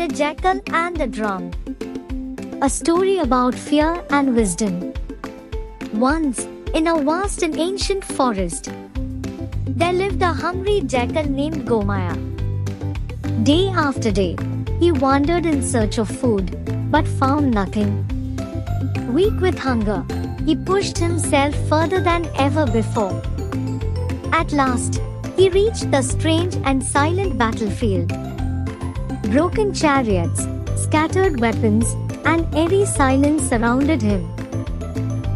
The Jackal and the Drum. A story about fear and wisdom. Once, in a vast and ancient forest, there lived a hungry jackal named Gomaya. Day after day, he wandered in search of food, but found nothing. Weak with hunger, he pushed himself further than ever before. At last, he reached the strange and silent battlefield. Broken chariots, scattered weapons, and eerie silence surrounded him.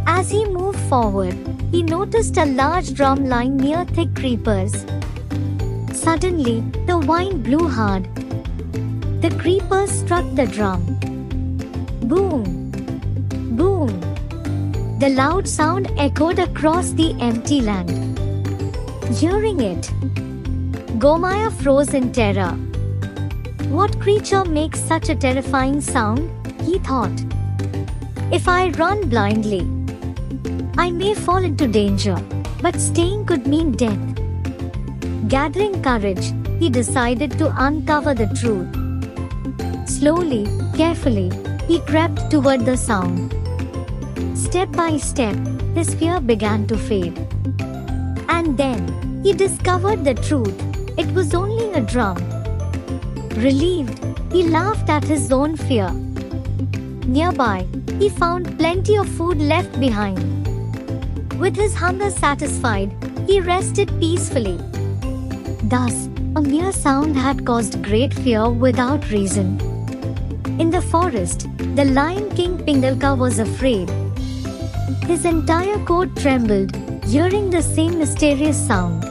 As he moved forward, he noticed a large drum lying near thick creepers. Suddenly, the wind blew hard. The creepers struck the drum. Boom! Boom! The loud sound echoed across the empty land. Hearing it, Gomaya froze in terror. What creature makes such a terrifying sound? He thought. If I run blindly, I may fall into danger, but staying could mean death. Gathering courage, he decided to uncover the truth. Slowly, carefully, he crept toward the sound. Step by step, his fear began to fade. And then, he discovered the truth. It was only a drum. Relieved, he laughed at his own fear. Nearby, he found plenty of food left behind. With his hunger satisfied, he rested peacefully. Thus, a mere sound had caused great fear without reason. In the forest, the Lion King Pingalka was afraid. His entire coat trembled, hearing the same mysterious sound.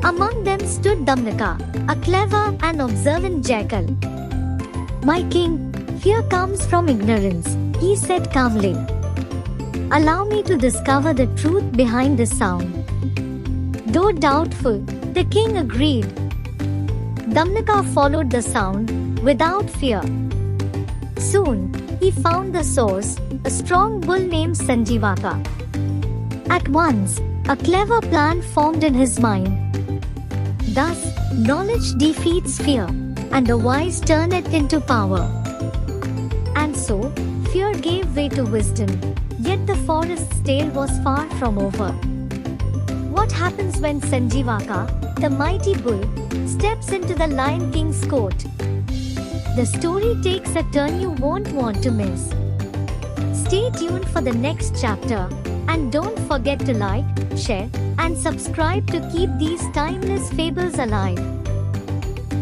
Among them stood Damnaka, a clever and observant jackal. "My king, fear comes from ignorance," he said calmly. "Allow me to discover the truth behind the sound." Though doubtful, the king agreed. Damnaka followed the sound without fear. Soon, he found the source, a strong bull named Sanjivaka. At once, a clever plan formed in his mind. Thus, knowledge defeats fear, and the wise turn it into power. And so, fear gave way to wisdom, yet the forest's tale was far from over. What happens when Sanjivaka, the mighty bull, steps into the Lion King's court? The story takes a turn you won't want to miss. Stay tuned for the next chapter, and don't forget to like, share, and subscribe to keep these timeless fables alive.